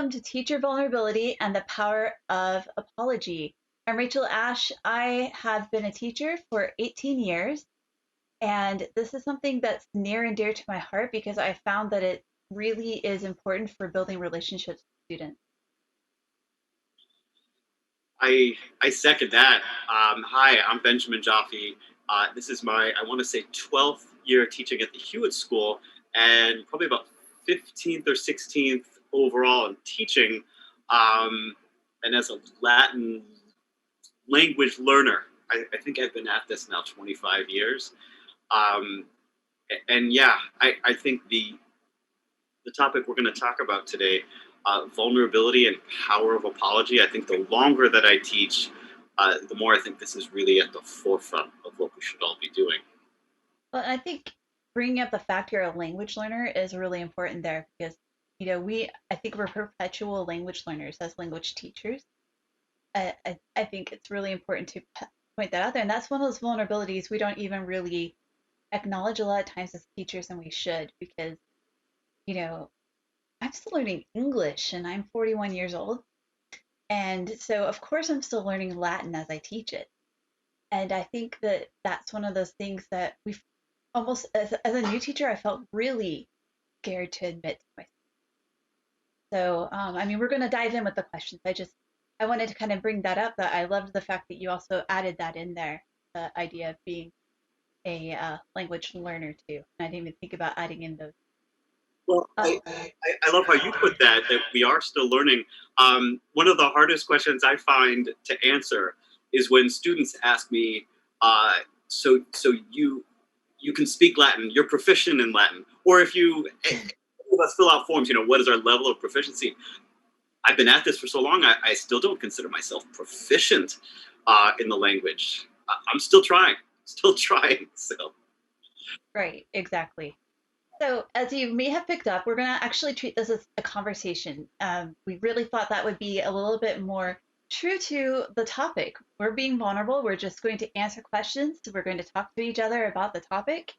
welcome to Teacher Vulnerability and the Power of Apology. I'm Rachel Ash. I have been a teacher for 18 years, and this is something that's near and dear to my heart because I found that it really is important for building relationships with students. I second that. Hi, I'm Benjamin Joffe. This is my, I want to say, 12th year teaching at the Hewitt School, and probably about 15th or 16th overall in teaching. And as a Latin language learner, I think I've been at this now 25 years. And yeah, I think the topic we're going to talk about today, vulnerability and power of apology. I think the longer that I teach, the more I think this is really at the forefront of what we should all be doing. Well, I think bringing up the fact you're a language learner is really important there because, I think we're perpetual language learners as language teachers. I think it's really important to point that out there. And that's one of those vulnerabilities we don't even really acknowledge a lot of times as teachers, and we should because, you know, I'm still learning English and I'm 41 years old. And so, of course, I'm still learning Latin as I teach it. And I think that that's one of those things that we've almost, as a new teacher, I felt really scared to admit to myself. So, we're going to dive in with the questions. I wanted to kind of bring that up, that I loved the fact that you also added that in there, the idea of being a language learner too. And I didn't even think about adding in those. Well, Uh, I love how you put that we are still learning. One of the hardest questions I find to answer is when students ask me, so you can speak Latin, you're proficient in Latin, or if you let's fill out forms, what is our level of proficiency? I've been at this for so long, I still don't consider myself proficient in the language. I'm still trying. So. right, exactly. So, as you may have picked up, we're going to actually treat this as a conversation. We really thought that would be a little bit more true to the topic. We're being vulnerable. We're just going to answer questions. We're going to talk to each other about the topic.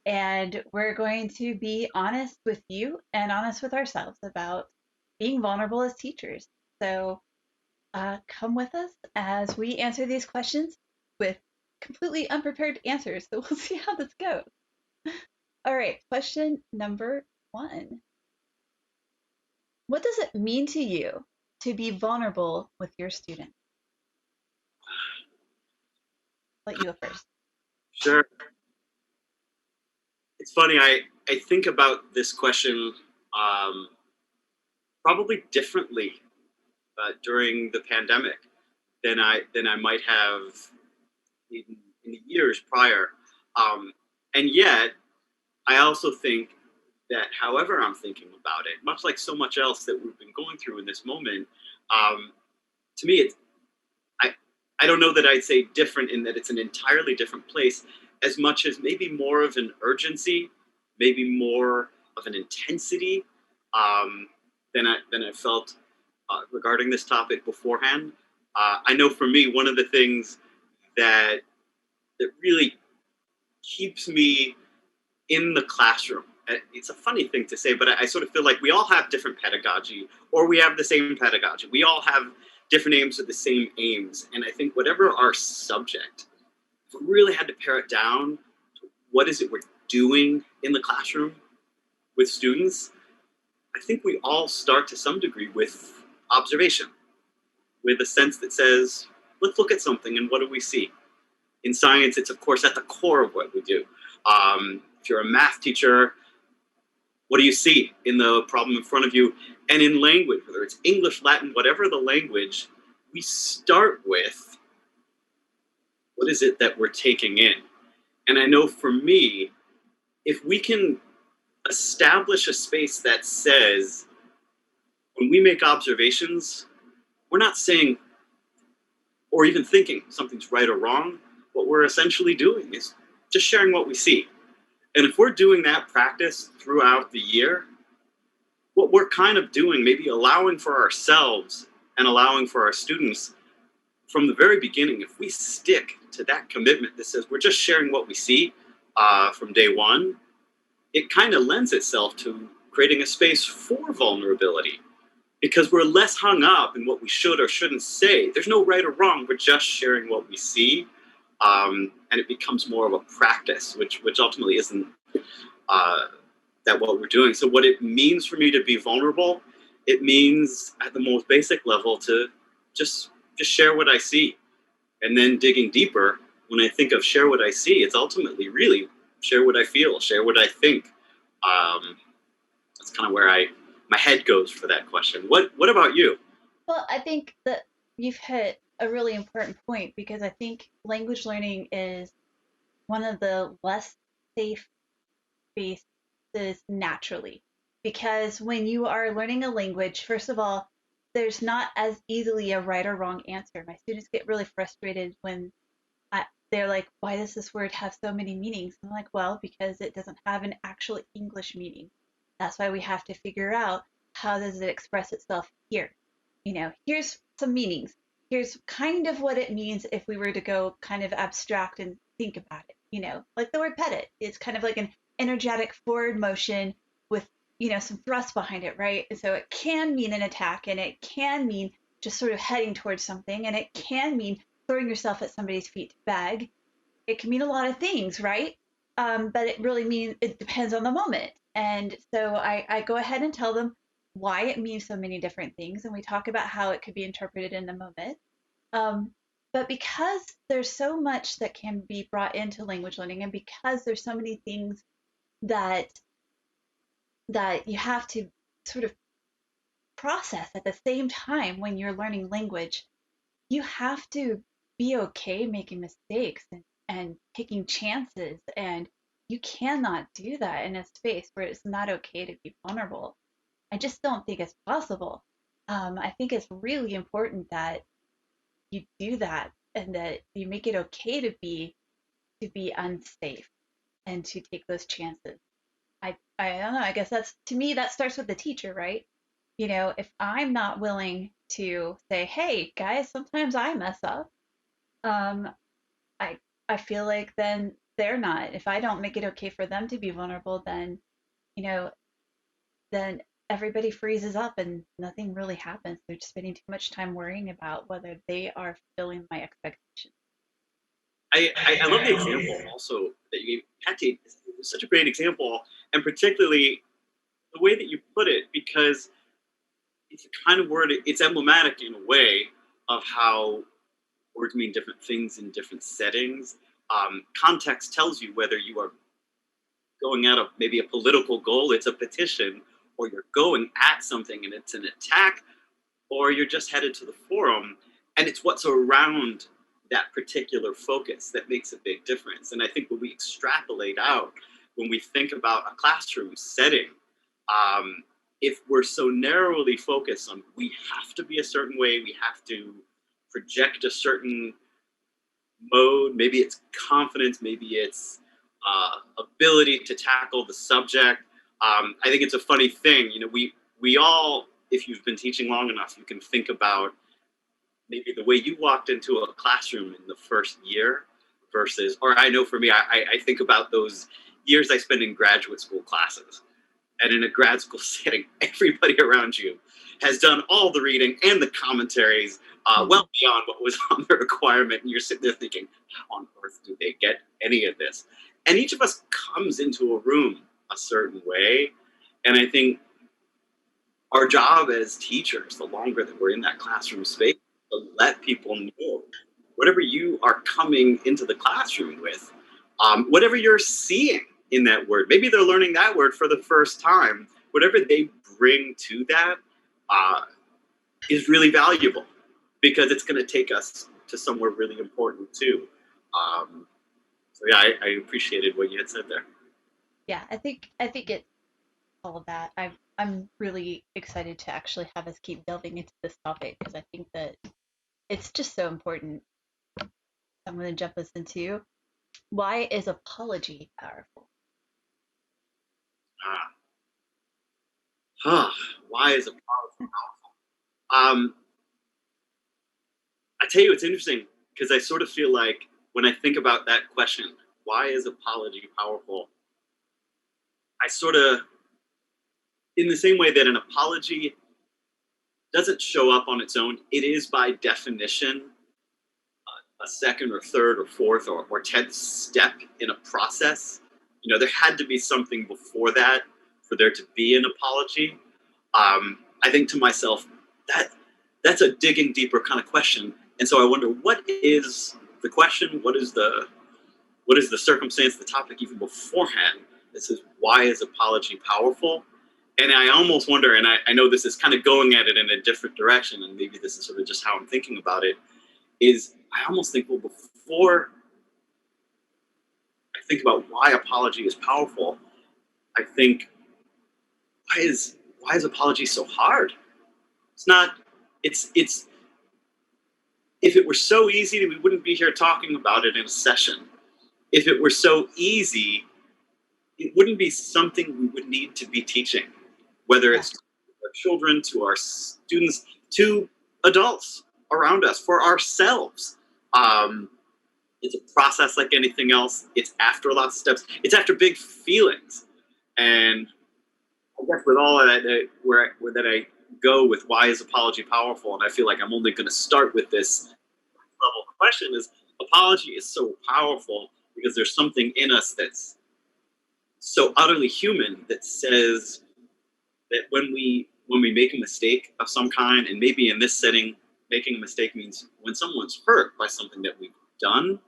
And we're going to be honest with you and honest with ourselves about being vulnerable as teachers. So, come with us as we answer these questions with completely unprepared answers. So, we'll see how this goes. All right, question number 1. What does it mean to you to be vulnerable with your students? Let you go first. Sure. It's funny, I think about this question probably differently during the pandemic than I might have in the years prior. And yet, I also think that however I'm thinking about it, much like so much else that we've been going through in this moment, to me, I don't know that I'd say different in that it's an entirely different place, as much as maybe more of an urgency, maybe more of an intensity than I felt regarding this topic beforehand. I know for me, one of the things that really keeps me in the classroom. It's a funny thing to say, but I sort of feel like we all have different pedagogy, or we have the same pedagogy. We all have different aims with the same aims. And I think whatever our subject, if we really had to pare it down to what is it we're doing in the classroom with students, I think we all start to some degree with observation, with a sense that says, let's look at something and what do we see? In science, it's of course at the core of what we do. If you're a math teacher, what do you see in the problem in front of you? And in language, whether it's English, Latin, whatever the language, we start with what is it that we're taking in? And I know for me, if we can establish a space that says, when we make observations, we're not saying or even thinking something's right or wrong. What we're essentially doing is just sharing what we see. And if we're doing that practice throughout the year, what we're kind of doing, maybe allowing for ourselves and allowing for our students from the very beginning, if we stick to that commitment that says we're just sharing what we see from day one, it kind of lends itself to creating a space for vulnerability. because we're less hung up in what we should or shouldn't say. There's no right or wrong. We're just sharing what we see, and it becomes more of a practice, which ultimately isn't uh, that what we're doing. So what it means for me to be vulnerable, it means at the most basic level to just share what I see, and then digging deeper. When I think of share what I see, it's ultimately really share what I feel, share what I think. Um, that's kind of where my head goes for that question. What about you? Well, I think that you've hit a really important point because I think language learning is one of the less safe spaces naturally. Because when you are learning a language, first of all, there's not as easily a right or wrong answer. My students get really frustrated when they're like, why does this word have so many meanings? I'm like, well, because it doesn't have an actual English meaning. That's why we have to figure out how does it express itself here. Here's some meanings. Here's kind of what it means if we were to go kind of abstract and think about it. Like the word pettit. It's kind of like an energetic forward motion with, some thrust behind it, right? And so it can mean an attack and it can mean just sort of heading towards something and it can mean throwing yourself at somebody's feet to beg. It can mean a lot of things, right? But it really means it depends on the moment. And so I go ahead and tell them why it means so many different things, and we talk about how it could be interpreted in the moment. Um, but because there's so much that can be brought into language learning, and because there's so many things that you have to sort of process at the same time when you're learning language, you have to be okay making mistakes and taking chances. And you cannot do that in a space where it's not okay to be vulnerable. I just don't think it's possible. I think it's really important that you do that and that you make it okay to be unsafe and to take those chances. I don't know. I guess that's to me that starts with the teacher, right? If I'm not willing to say, "Hey, guys, sometimes I mess up," um, I I feel like then they're not. If I don't make it okay for them to be vulnerable, then you know, then everybody freezes up and nothing really happens. They're just spending too much time worrying about whether they are fulfilling my expectations. I love the example also that you gave. Patty is such a great example, and particularly the way that you put it, because it's a kind of word, it's emblematic in a way of how words mean different things in different settings. Context tells you whether you are going at maybe a political goal, it's a petition, or you're going at something and it's an attack, or you're just headed to the forum. And it's what's around that particular focus that makes a big difference. And I think when we extrapolate out, when we think about a classroom setting, um, if we're so narrowly focused on we have to be a certain way, we have to project a certain mode, maybe it's confidence, maybe it's ability to tackle the subject. I think it's a funny thing. We all, if you've been teaching long enough, you can think about maybe the way you walked into a classroom in the first year versus, or I know for me, I think about those years I spent in graduate school classes. And in a grad school setting, everybody around you has done all the reading and the commentaries well beyond what was on the requirement. And you're sitting there thinking, how on earth do they get any of this? And each of us comes into a room a certain way. And I think our job as teachers, the longer that we're in that classroom space, to let people know whatever you are coming into the classroom with, whatever you're seeing in that word. Maybe they're learning that word for the first time. Whatever they bring to that uh, is really valuable because it's going to take us to somewhere really important too. Um, so yeah, I appreciated what you had said there. Yeah, I think it's all of that. I'm really excited to actually have us keep delving into this topic because I think that it's just so important. I'm going to jump us into why is apology powerful? Uh, huh, why is it powerful? Um, I tell you, it's interesting because I sort of feel like when I think about that question, why is apology powerful? I sort of, in the same way that an apology doesn't show up on its own. It is by definition a second or third or fourth or 10th step in a process. There had to be something before that for there to be an apology. I think to myself, that that's a digging deeper kind of question. And so I wonder, what is the question? What is the circumstance, the topic even beforehand that says, why is apology powerful? And I almost wonder, and I know this is kind of going at it in a different direction, and maybe this is sort of just how I'm thinking about it, is I almost think, well, before I think about why apology is powerful, I think, why is apology so hard? It's not. It's if it were so easy, we wouldn't be here talking about it in a session. If it were so easy, it wouldn't be something we would need to be teaching, whether Yeah. it's to our children, to our students, to adults around us, for ourselves. Um, it's a process like anything else. It's after lots of steps. It's after big feelings. And I guess with all of that, where that I go with why is apology powerful, and I feel like I'm only going to start with this level question, is apology is so powerful because there's something in us that's so utterly human that says that when we make a mistake of some kind, and maybe in this setting, making a mistake means when someone's hurt by something that we've done,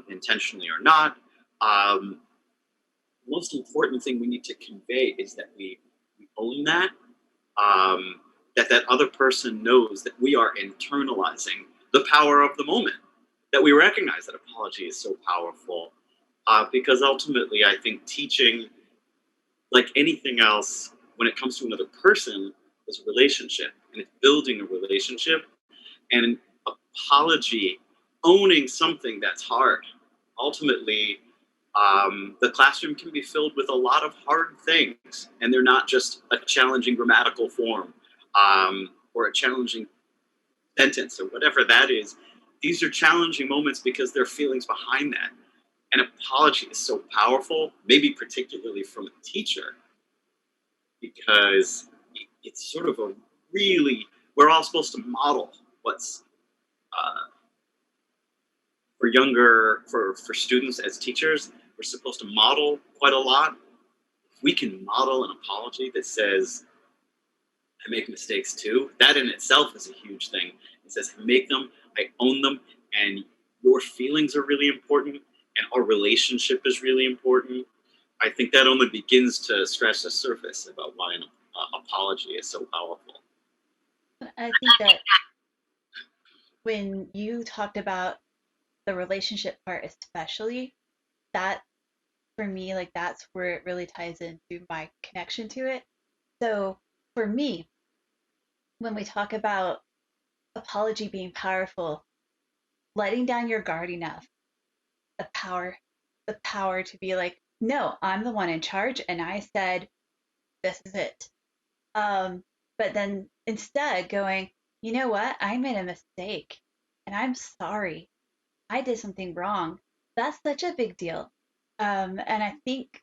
intentionally or not. Um, the most important thing we need to convey is that we own that, um, that other person knows that we are internalizing the power of the moment, that we recognize that apology is so powerful, because ultimately I think teaching, like anything else, when it comes to another person, is a relationship, and it's building a relationship. And an apology, owning something that's hard, ultimately, the classroom can be filled with a lot of hard things, and they're not just a challenging grammatical form, or a challenging sentence or whatever that is. These are challenging moments because there are feelings behind that. An apology is so powerful, maybe particularly from a teacher, because it's sort of a really, we're all supposed to model what's uh, for students as teachers. We're supposed to model quite a lot. If we can model an apology that says, I make mistakes too, that in itself is a huge thing. It says, I make them, I own them, and your feelings are really important, and our relationship is really important. I think that only begins to scratch the surface about why an apology is so powerful. I think that when you talked about the relationship part, especially, that for me, like that's where it really ties into my connection to it. So for me, when we talk about apology being powerful, letting down your guard enough, the power, the power to be like, no, I'm the one in charge, and I said this is it. Um, but then instead going, you know what? I made a mistake, and I'm sorry. I did something wrong. That's such a big deal. And I think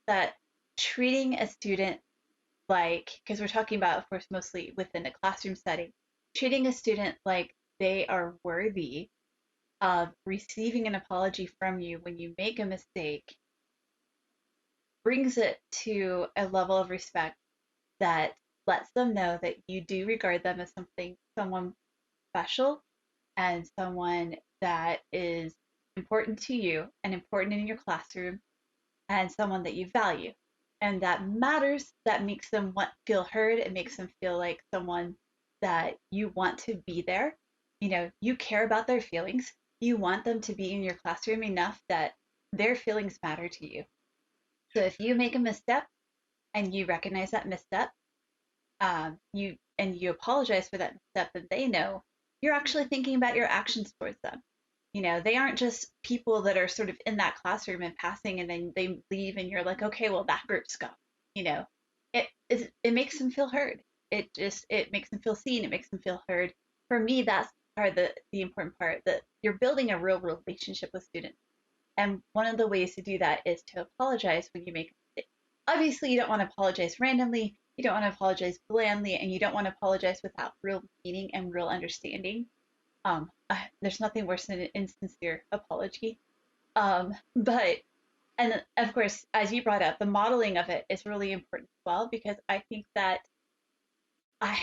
that treating a student like, because we're talking about, of course, mostly within a classroom setting, treating a student like they are worthy of receiving an apology from you when you make a mistake brings it to a level of respect that lets them know that you do regard them as someone special and someone that is important to you and important in your classroom and someone that you value and that matters, that makes them feel heard. It makes them feel like someone that you want to be there. You care about their feelings. You want them to be in your classroom enough that their feelings matter to you. So if you make a misstep and you recognize that misstep, you apologize for that misstep, and they know you're actually thinking about your actions towards them. They aren't just people that are sort of in that classroom and passing and then they leave and you're like, okay, well that group's gone. It makes them feel heard. It makes them feel seen. It makes them feel heard. For me, that's part of the important part, that you're building a real relationship with students. And one of the ways to do that is to apologize when you make a mistake. Obviously, you don't want to apologize randomly. You don't want to apologize blandly, and you don't want to apologize without real meaning and real understanding. There's nothing worse than an insincere apology. But and of course, as you brought up, the modeling of it is really important as well, because I think that I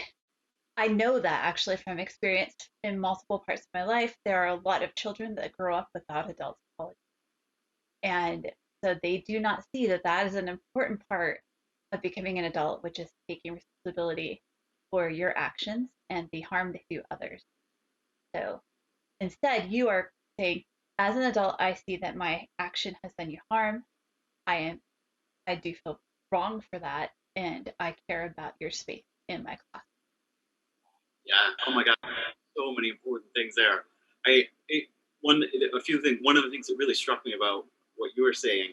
I know that actually from experience in multiple parts of my life, there are a lot of children that grow up without adult apology, and so they do not see that that is an important part of becoming an adult, which is taking responsibility for your actions and the harm they do others. So instead, you are saying, as an adult, I see that my action has done you harm. I am I do feel wrong for that, and I care about your space in my class. Yeah. Oh my God. So many important things there. I it, one a few things. One of the things that really struck me about what you were saying,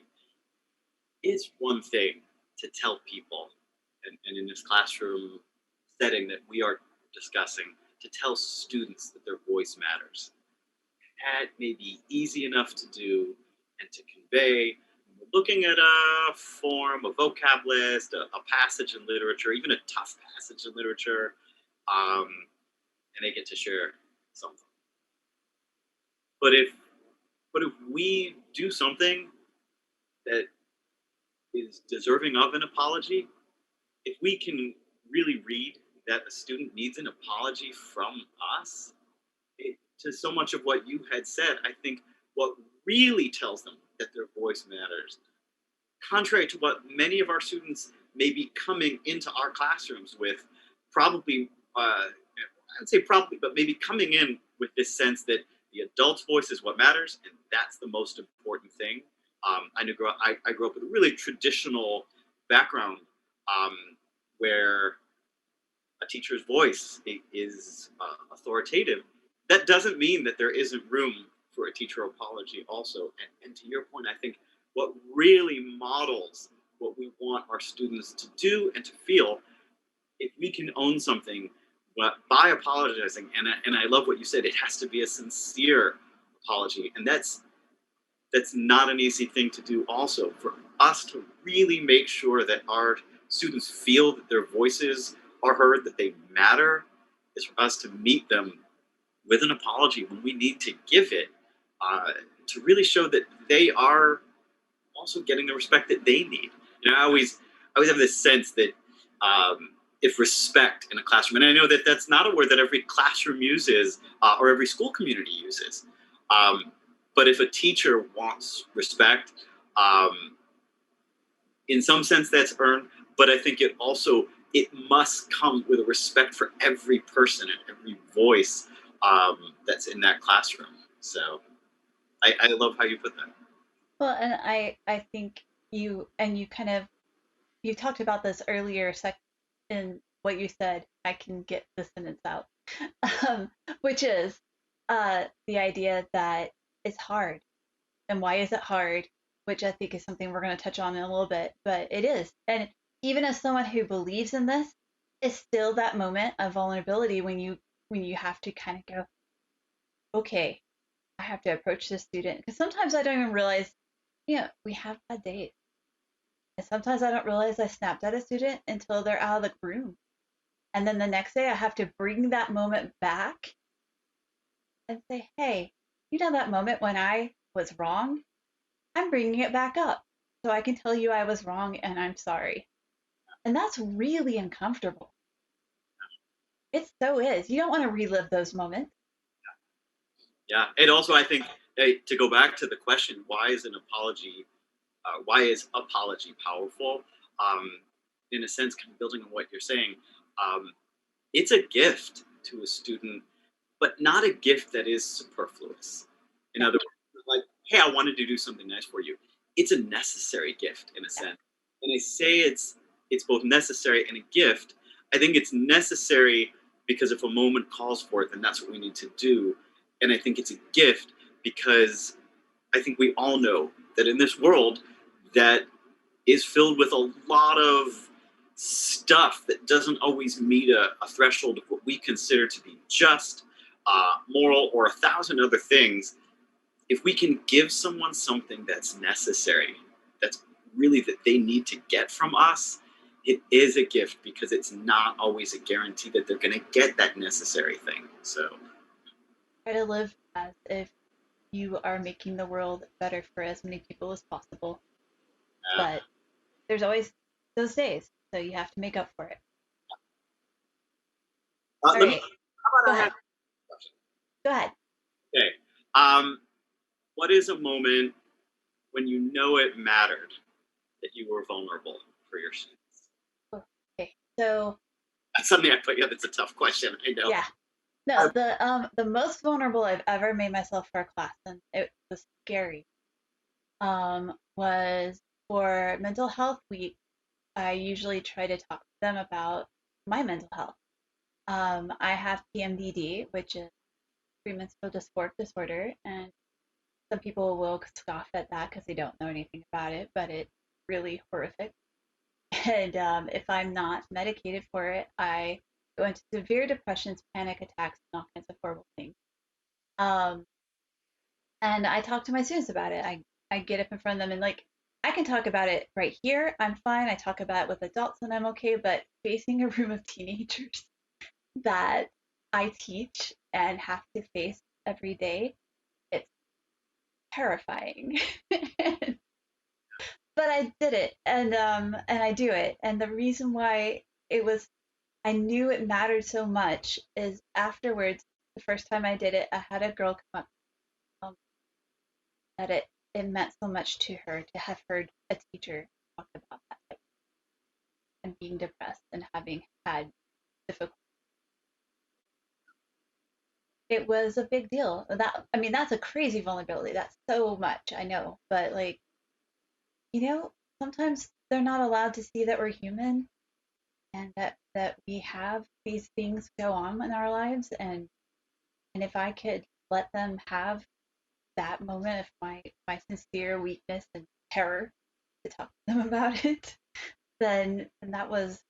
it's one thing to tell people, and in this classroom setting that we are discussing, to tell students that their voice matters. That may be easy enough to do and to convey. We're looking at a form, a vocab list, a passage in literature, even a tough passage in literature, um, and they get to share something. But if we do something that is deserving of an apology, if we can really read that a student needs an apology from us, to so much of what you had said, I think what really tells them that their voice matters, contrary to what many of our students may be coming into our classrooms with, probably, I'd say probably, but maybe coming in with this sense that the adult's voice is what matters, and that's the most important thing. I grew up with a really traditional background, um, where a teacher's voice is authoritative. That doesn't mean that there isn't room for a teacher apology also. And to your point, I think what really models what we want our students to do and to feel, if we can own something, but by apologizing, and I love what you said, it has to be a sincere apology. And that's not an easy thing to do also, for us to really make sure that our students feel that their voices are heard, that they matter, is for us to meet them with an apology when we need to give it, to really show that they are also getting the respect that they need. I always have this sense that, if respect in a classroom, and I know that that's not a word that every classroom uses, or every school community uses, um, but if a teacher wants respect, um, in some sense that's earned, but I think it must come with a respect for every person and every voice, that's in that classroom. So I love how you put that. Well, and I think you kind of you talked about this earlier in what you said. I can get the sentence out, um, which is the idea that it's hard. And why is it hard? Which I think is something we're going to touch on in a little bit, but it is. And even as someone who believes in this, it's still that moment of vulnerability when you have to kind of go, okay, I have to approach this student, because sometimes I don't even realize, we have bad days. And sometimes I don't realize I snapped at a student until they're out of the room. And then the next day I have to bring that moment back and say, hey, that moment when I was wrong, I'm bringing it back up so I can tell you I was wrong and I'm sorry. And that's really uncomfortable. It so is. You don't want to relive those moments. Yeah, and also I think, to go back to the question, why is apology powerful? Um, in a sense, kind of building on what you're saying, um, it's a gift to a student, but not a gift that is superfluous. In Yeah. other words, like, hey, I wanted to do something nice for you. It's a necessary gift in a sense. And I say it's both necessary and a gift. I think it's necessary because if a moment calls for it, then that's what we need to do. And I think it's a gift because I think we all know that in this world that is filled with a lot of stuff that doesn't always meet a threshold of what we consider to be just, moral, or a thousand other things. If we can give someone something that's necessary, that's really that they need to get from us, it is a gift because it's not always a guarantee that they're going to get that necessary thing. So Try to live as if you are making the world better for as many people as possible. uh, But there's always those days, so you have to make up for it. All let me. right, How go about I ahead. have a question? Go ahead. Okay. Um, what is a moment when you know it mattered that you were vulnerable for your students? Okay. So That's something I put you. That's a tough question. I know. yeah, no, I, the most vulnerable I've ever made myself for a class, and it was scary, was for mental health week. I usually try to talk to them about my mental health. I have PMDD, which is premenstrual dysphoric disorder, and some people will scoff at that because they don't know anything about it, but it's really horrific. And if I'm not medicated for it, I go into severe depressions, panic attacks, and all kinds of horrible things. Um, and I talk to my students about it. I get up in front of them and like I can talk about it right here. I'm fine. I talk about it with adults and I'm okay. But facing a room of teenagers that I teach and have to face every day, it's terrifying. But I did it, and I do it. And the reason why it was I knew it mattered so much is afterwards, the first time I did it, I had a girl come up um, that it meant so much to her to have heard a teacher talk about that type and being depressed and having had difficult. It was a big deal. That I mean, that's a crazy vulnerability. That's so much, I know, but like you know, sometimes they're not allowed to see that we're human and that we have these things go on in our lives and if I could let them have that moment of my sincere weakness and terror to talk to them about it, then that was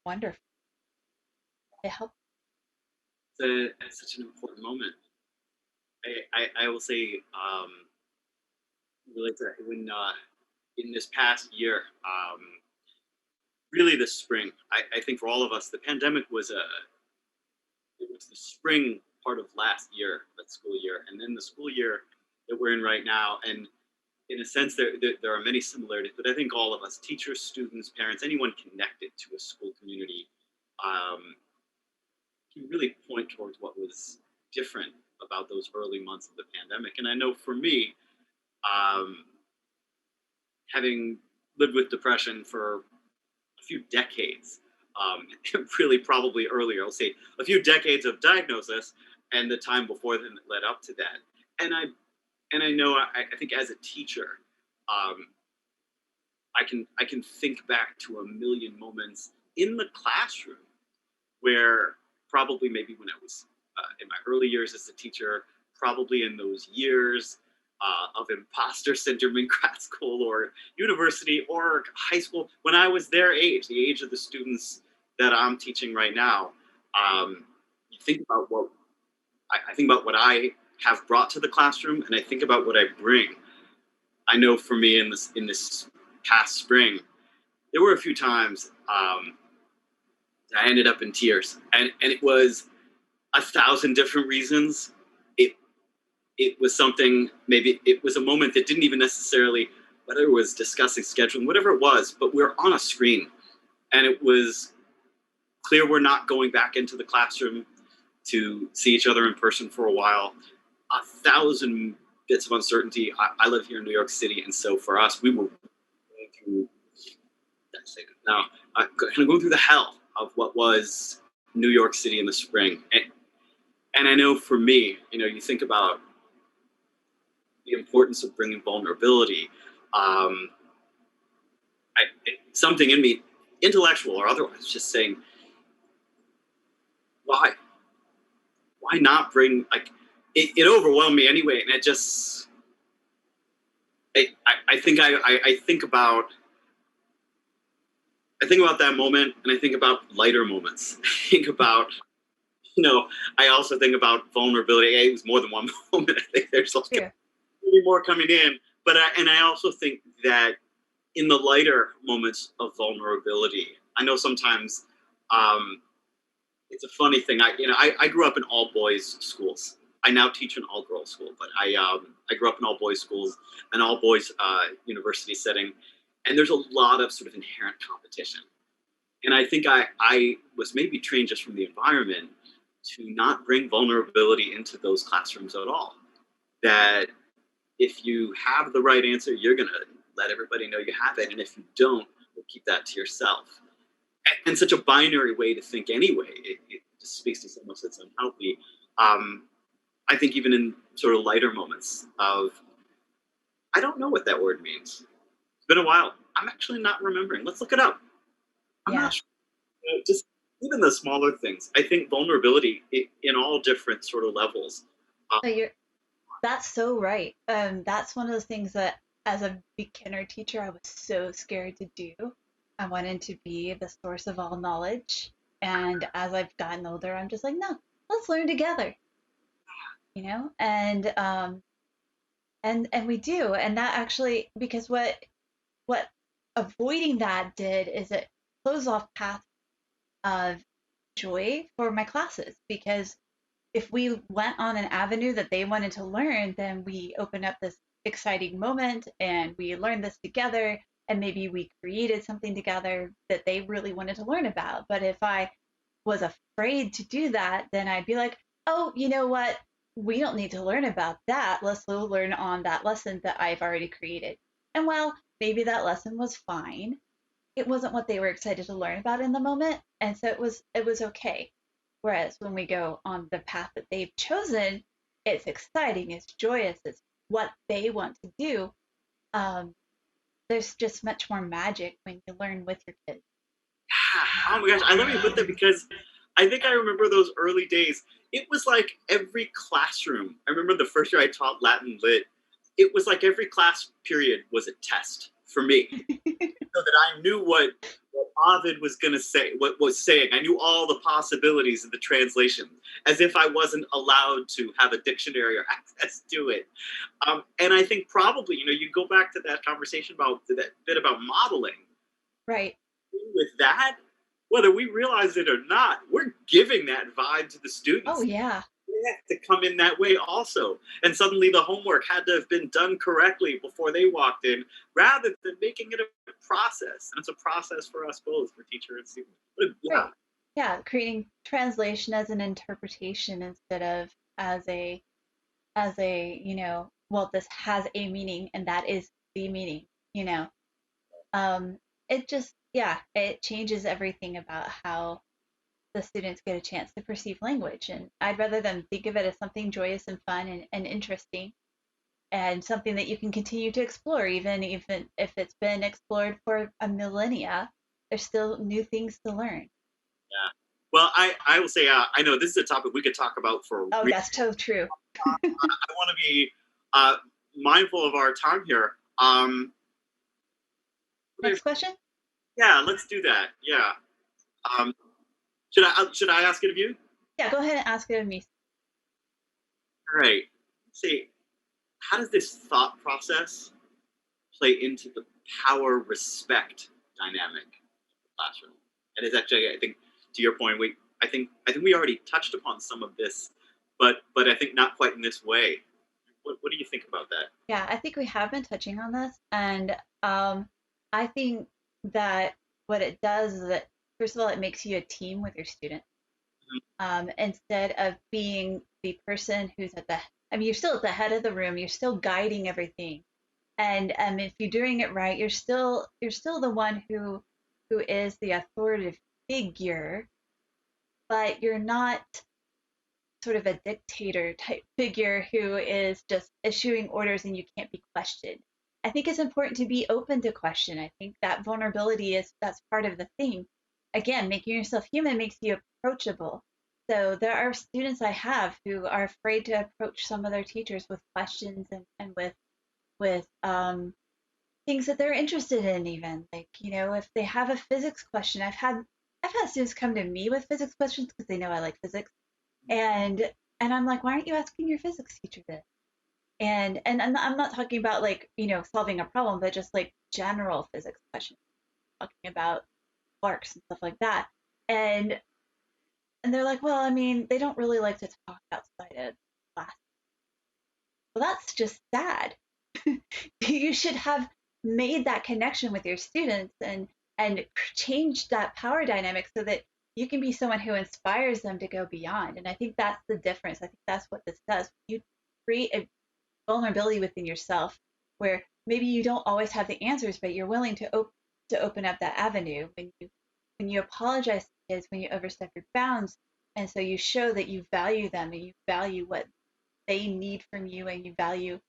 wonderful. It helped. it's such an important moment. I will say, relate to that when in this past year, really the spring. I think for all of us, the pandemic was it was the spring part of last year, that school year, and then the school year that we're in right now. And in a sense, there are many similarities, but I think all of us, teachers, students, parents, anyone connected to a school community, um, can really point towards what was different about those early months of the pandemic. And I know for me, um, having lived with depression for a few decades, really probably earlier, I'll say a few decades of diagnosis and the time before then that led up to that. And I know I think as a teacher, um, I can think back to a million moments in the classroom where probably maybe when I was in my early years as a teacher, probably in those years of imposter syndrome in grad school or university or high school, when I was their age, the age of the students that I'm teaching right now, you think about what I think about what I have brought to the classroom, and I think about what I bring. I know for me in this past spring, there were a few times I ended up in tears, and it was a thousand different reasons. It it was something, maybe it was a moment that didn't even necessarily, whether it was discussing scheduling, whatever it was, but we were on a screen, and it was clear we're not going back into the classroom to see each other in person for a while. A thousand bits of uncertainty. I live here in New York City, and so for us, we were going through now going through the hell of what was New York City in the spring. And I know for me, you think about the importance of bringing vulnerability. Um, something in me, intellectual or otherwise, just saying, why? Why not bring, like, it overwhelmed me anyway. And it just, I think I think about that moment, and I think about lighter moments. I think about, I also think about vulnerability. It was more than one moment. I think there's like Yeah. many more coming in. But I also think that in the lighter moments of vulnerability, I know sometimes um, it's a funny thing. I grew up in all boys schools. I now teach in all girls school, but I grew up in all boys schools, an all boys university setting, and there's a lot of sort of inherent competition. And I think I was maybe trained just from the environment to not bring vulnerability into those classrooms at all. That if you have the right answer, you're gonna let everybody know you have it, and if you don't, you'll keep that to yourself. And such a binary way to think anyway. It just speaks to so much that's unhealthy. Um, I think even in sort of lighter moments of, I don't know what that word means. It's been a while. I'm actually not remembering. Let's look it up. I'm Yeah. not sure. Just even the smaller things. I think vulnerability in all different sort of levels. Uh, No, that's so right. That's one of those things that as a beginner teacher, I was so scared to do. I wanted to be the source of all knowledge. And as I've gotten older, I'm just like, no, let's learn together, you know? And we do. And that actually, because what avoiding that did is it closed off paths of joy for my classes, because if we went on an avenue that they wanted to learn, then we opened up this exciting moment and we learned this together, and maybe we created something together that they really wanted to learn about. But if I was afraid to do that, then I'd be like, oh, you know what? We don't need to learn about that. Let's learn on that lesson that I've already created. And while maybe that lesson was fine, it wasn't what they were excited to learn about in the moment, and so it was okay. Whereas when we go on the path that they've chosen, it's exciting, it's joyous, it's what they want to do. um, there's just much more magic when you learn with your kids. oh my gosh, I love you put that because I think I remember those early days. It was like every classroom. I remember the first year I taught Latin Lit. It was like every class period was a test for me, so that I knew what Ovid was going to say, what was saying. I knew all the possibilities of the translation, as if I wasn't allowed to have a dictionary or access to it. And I think probably, you go back to that conversation about that bit about modeling. Right. With that, whether we realize it or not, we're giving that vibe to the Oh students. yeah. They have to come in that way also. And suddenly the homework had to have been done correctly before they walked in, rather than making it a process. And it's a process for us both, for teacher and student. But yeah, Right. Yeah, creating translation as an interpretation instead of as a well, this has a meaning and that is the meaning, you know. It just, yeah, it changes everything about how the students get a chance to perceive language. And I'd rather them think of it as something joyous and fun and interesting, and something that you can continue to explore, even if it's been explored for a millennia. There's still new things to learn. yeah. Well, I will say, I know this is a topic we could talk about for a Oh, really. that's so true. I want to be uh, mindful of our time here. Next question. Yeah, let's do that. Yeah. Um, should I ask it of you? Yeah, go ahead and ask it of me. All right. Let's see. How does this thought process play into the power respect dynamic of the classroom? And it's actually, I think, to your point, I think we already touched upon some of this, but I think not quite in this way. What do you think about that? Yeah, I think we have been touching on this, and I think that what it does is that, first of all, it makes you a team with your students, instead of being the person who's at the. I mean, you're still at the head of the room. You're still guiding everything, and if you're doing it right, you're still the one who is the authoritative figure, but you're not sort of a dictator type figure who is just issuing orders and you can't be questioned. I think it's important to be open to question. I think that vulnerability that's part of the thing. Again, making yourself human makes you approachable. So there are students I have who are afraid to approach some of their teachers with questions, and with things that they're interested in, even like, if they have a physics question. I've had students come to me with physics questions because they know I like physics, and I'm like, why aren't you asking your physics teacher this? And I'm not talking about, like, solving a problem, but just like general physics questions. Talking about parks and stuff like that. And and they're like, well, I mean, they don't really like to talk outside of class. Well, that's just sad. You should have made that connection with your students and changed that power dynamic so that you can be someone who inspires them to go beyond. And I think that's the difference. I think that's what this does. You create a vulnerability within yourself where maybe you don't always have the answers, but you're willing to open up that avenue when you apologize to kids, when you overstep your bounds, and so you show that you value them and you value what they need from you and you value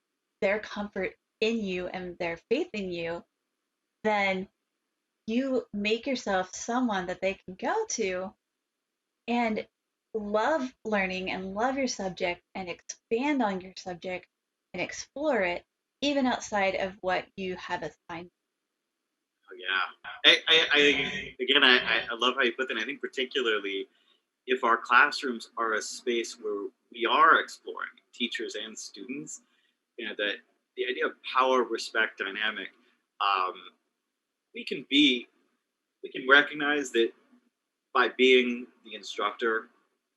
their comfort in you and their faith in you, then you make yourself someone that they can go to and love learning and love your subject and expand on your subject and explore it even outside of what you have assigned. Oh, yeah. I love how you put that. I think particularly if our classrooms are a space where we are exploring teachers and students, that the idea of power respect dynamic, um, we can be we can recognize that by being the instructor,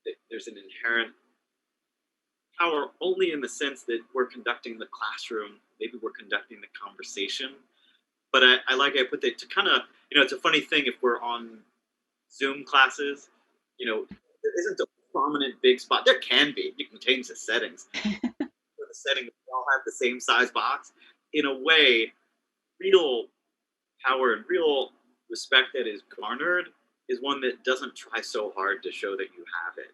that there's an inherent power only in the sense that we're conducting the classroom, maybe we're conducting the conversation. But I like I put that to kind of, it's a funny thing if we're on Zoom classes, there isn't a prominent big spot. There can be. You can change the settings. The settings all have the same size box. In a way, real power and real respect that is garnered is one that doesn't try so hard to show that you have it.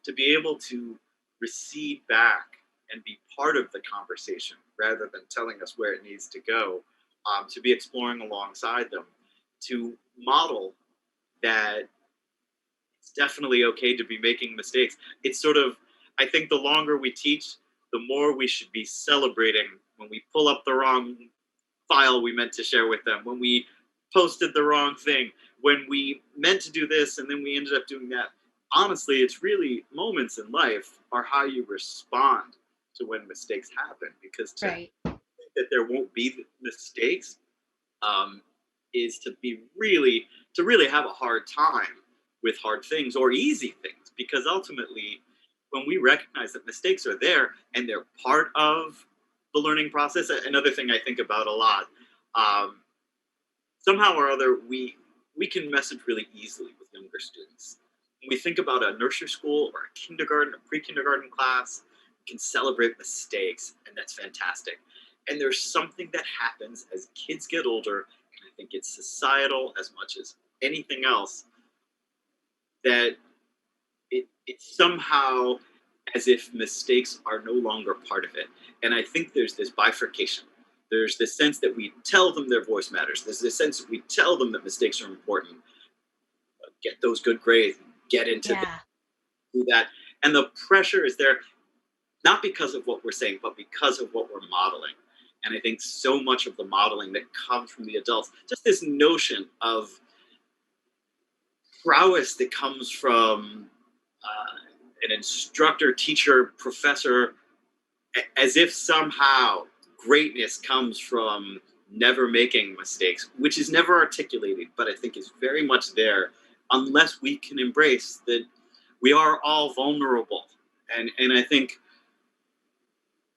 To be able to recede back and be part of the conversation rather than telling us where it needs to go, to be exploring alongside them, to model that it's definitely okay to be making mistakes. It's sort of, I think the longer we teach, the more we should be celebrating when we pull up the wrong file we meant to share with them, when we posted the wrong thing, when we meant to do this and then we ended up doing that. Honestly, it's really moments in life are how you respond to when mistakes happen, because to Right. think that there won't be mistakes, um, is to really have a hard time with hard things or easy things, because ultimately when we recognize that mistakes are there and they're part of the learning process. Another thing I think about a lot, um, somehow or other we can message really easily with younger students. When we think about a nursery school or a kindergarten or pre-kindergarten class, we can celebrate mistakes, and that's fantastic. And there's something that happens as kids get older, and I think it's societal as much as anything else, that it's somehow as if mistakes are no longer part of it. And I think there's this bifurcation. There's this sense that we tell them their voice matters. There's this sense that we tell them that mistakes are important. Get those good grades, get into Yeah. do that. And the pressure is there not because of what we're saying, but because of what we're modeling. And I think so much of the modeling that comes from the adults, just this notion of prowess that comes from an instructor, teacher, professor, as if somehow greatness comes from never making mistakes, which is never articulated, but I think is very much there, unless we can embrace that we are all vulnerable. And I think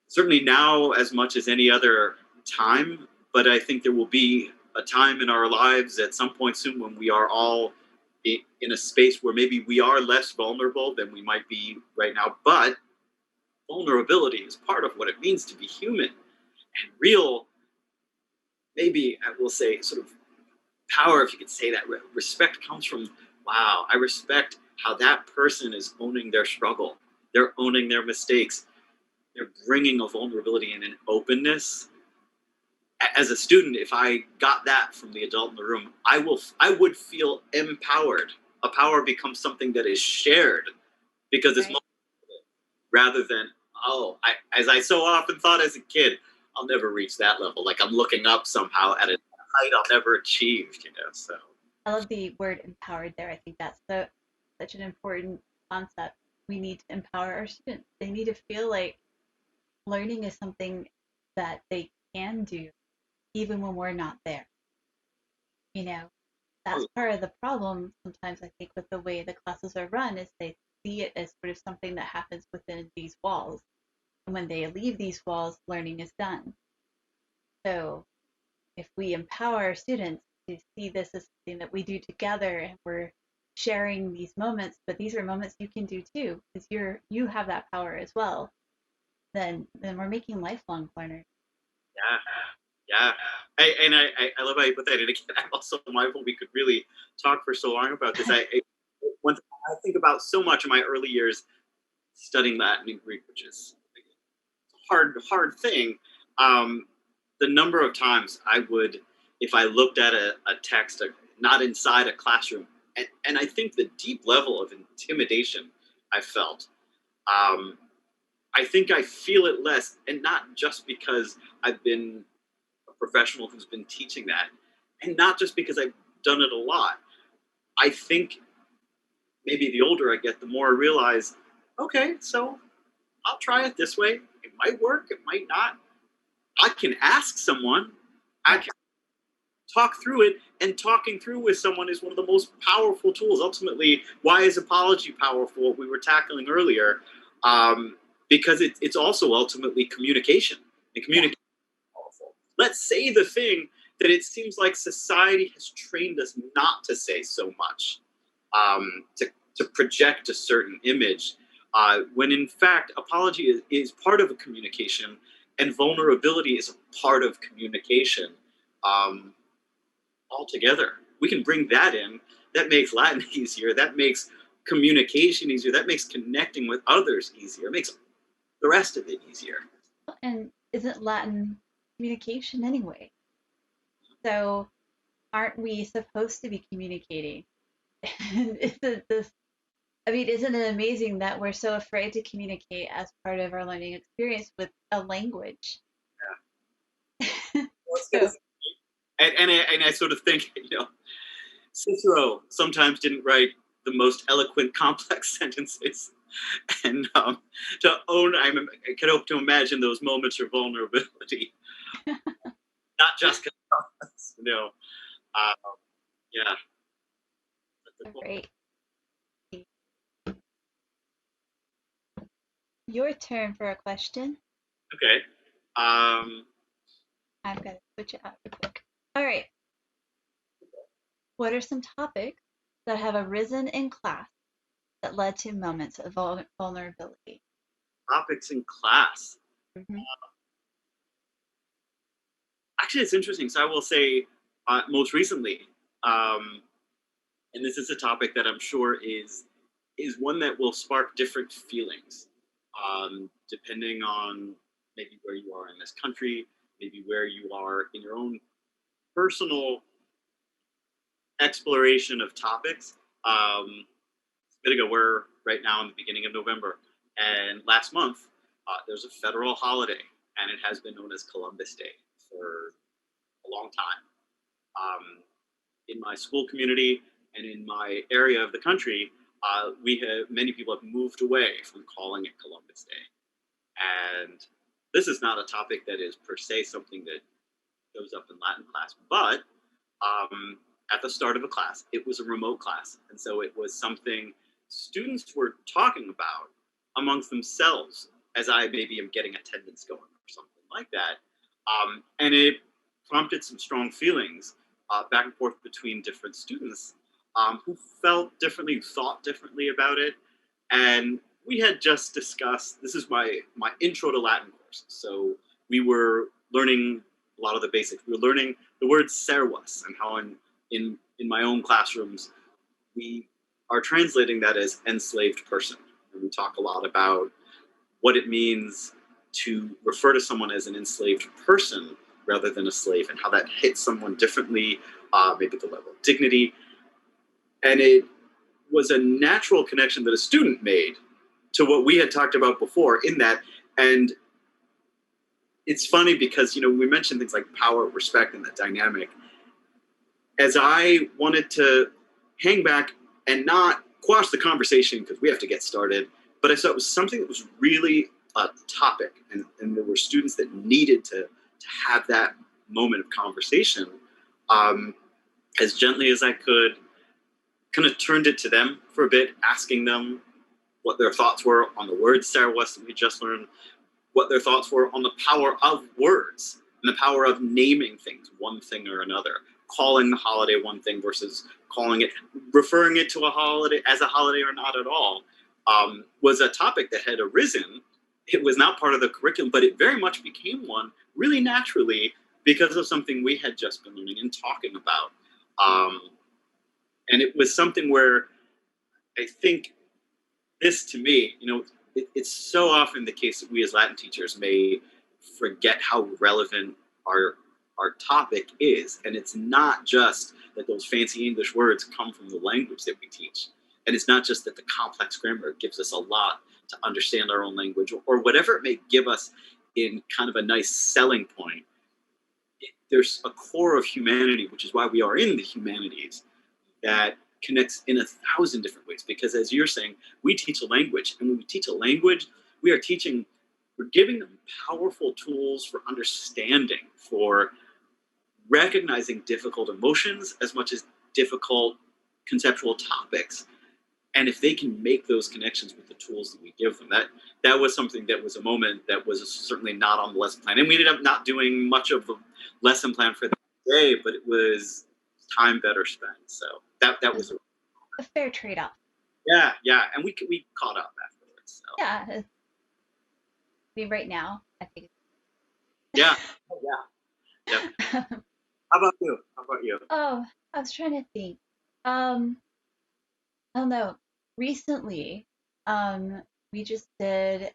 certainly now as much as any other time, but I think there will be a time in our lives at some point soon when we are all in a space where maybe we are less vulnerable than we might be right now, but vulnerability is part of what it means to be human. And real, maybe I will say, sort of power, if you could say that, respect comes from, wow, I respect how that person is owning their struggle. They're owning their mistakes. They're bringing a vulnerability and an openness. As a student, if I got that from the adult in the room, I would feel empowered. A power becomes something that is shared because it's Right. rather than, oh, as I so often thought as a kid, I'll never reach that level. Like I'm looking up somehow at a height I'll never achieve. So I love the word empowered there. I think that's such an important concept. We need to empower our students. They need to feel like learning is something that they can do even when we're not there. You know, that's part of the problem sometimes, I think, with the way the classes are run is they see it as sort of something that happens within these walls. And when they leave these walls, learning is done. So if we empower our students to see this as something that we do together and we're sharing these moments, but these are moments you can do too, because you have that power as well, then we're making lifelong learners. Yeah, yeah. I love how you put that in. Again, I'm also mindful we could really talk for so long about this. One thing I think about so much in my early years studying Latin and Greek, which is a hard thing. Um, the number of times I would, if I looked at a text, not inside a classroom, and I think the deep level of intimidation I felt. Um, I think I feel it less, and not just because I've been a professional who's been teaching that, and not just because I've done it a lot. I think maybe the older I get, the more I realize, okay, so I'll try it this way. It might work, it might not. I can ask someone, I Yeah. can talk through it, and talking through with someone is one of the most powerful tools. Ultimately, why is apology powerful? What we were tackling earlier, because it's also ultimately communication, and Yeah. communication is powerful. Let's say the thing that it seems like society has trained us not to say so much, to project a certain image, when in fact apology is part of a communication, and vulnerability is a part of communication. Um, Altogether. We can bring that in. That makes Latin easier. That makes communication easier. That makes connecting with others easier. It makes the rest of it easier. And isn't Latin communication anyway? So aren't we supposed to be communicating? And isn't this, I mean, isn't it amazing that we're so afraid to communicate as part of our learning experience with a language? Yeah. So, And I sort of think, Cicero sometimes didn't write the most eloquent, complex sentences. And to own, I can hope to imagine those moments of vulnerability, not just because, uh, yeah. great. Your turn for a question. Okay. Um, I've got to switch it out real quick. All right. What are some topics that have arisen in class that led to moments of vulnerability? Topics in class. Hmm. Actually, it's interesting. So I will say, most recently, um, and this is a topic that I'm sure is one that will spark different feelings, depending on maybe where you are in this country, maybe where you are in your own personal exploration of topics. A bit ago, we're right now in the beginning of November, and last month there's a federal holiday, and it has been known as Columbus Day for a long time. In my school community and in my area of the country, we have many people have moved away from calling it Columbus Day, and this is not a topic that is per se something that shows up in Latin class, but at the start of a class, it was a remote class, and so it was something students were talking about amongst themselves as I maybe am getting attendance going or something like that, and it prompted some strong feelings back and forth between different students who felt differently, who thought differently about it, and we had just discussed. This is my intro to Latin course, so we were learning a lot of the basics. We were learning the word servus and how in my own classrooms we are translating that as enslaved person. And we talk a lot about what it means to refer to someone as an enslaved person rather than a slave, and how that hits someone differently, maybe the level of dignity. And it was a natural connection that a student made to what we had talked about before in that. And it's funny because, we mentioned things like power, respect, and that dynamic. As I wanted to hang back and not quash the conversation because we have to get started, but I saw it was something that was really a topic, and there were students that needed to have that moment of conversation. Um, as gently as I could, kind of turned it to them for a bit, asking them what their thoughts were on the words Sarah Weston we just learned, what their thoughts were on the power of words and the power of naming things, one thing or another, calling the holiday one thing versus calling it, referring it to a holiday as a holiday or not at all, was a topic that had arisen. It was not part of the curriculum, but it very much became one really naturally because of something we had just been learning and talking about. And it was something where I think this, to me, it's so often the case that we as Latin teachers may forget how relevant our topic is. And it's not just that those fancy English words come from the language that we teach. And it's not just that the complex grammar gives us a lot to understand our own language, or whatever it may give us in kind of a nice selling point. There's a core of humanity, which is why we are in the humanities, that connects in 1,000 different ways. Because as you're saying, we teach a language, and when we teach a language, we're giving them powerful tools for understanding, for recognizing difficult emotions as much as difficult conceptual topics. And if they can make those connections with the tools that we give them, that was something that was a moment that was certainly not on the lesson plan. And we ended up not doing much of the lesson plan for the day, but it was time better spent. So that was a fair trade-off. Yeah, and we caught up afterwards. So. Yeah, I mean, right now, I think. Yeah. How about you? Oh, I was trying to think. I don't know. Recently, we just did.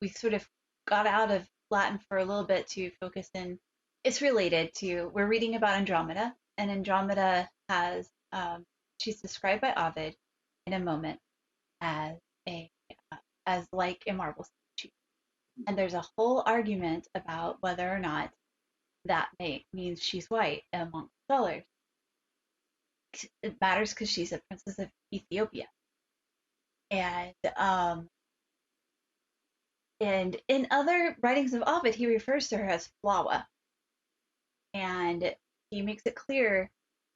We sort of got out of Latin for a little bit to focus in. It's related to. We're reading about Andromeda, and Andromeda has. She's described by Ovid in a moment as a as like a marble statue, and there's a whole argument about whether or not that means she's white among scholars. It matters because she's a princess of Ethiopia, and in other writings of Ovid, he refers to her as Flawa, and he makes it clear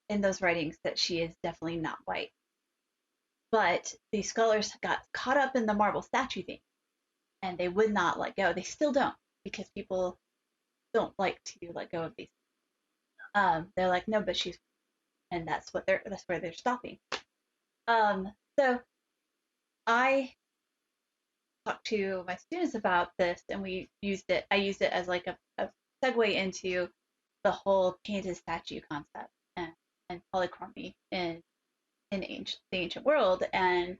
in those writings that she is definitely not white. But the scholars got caught up in the marble statue thing, and they would not let go. They still don't, because people don't like to let go of these. They're like, no, but she's, and that's where they're stopping. So I talked to my students about this, and I used it as like a segue into the whole painted statue concept and polychromy in the ancient world. And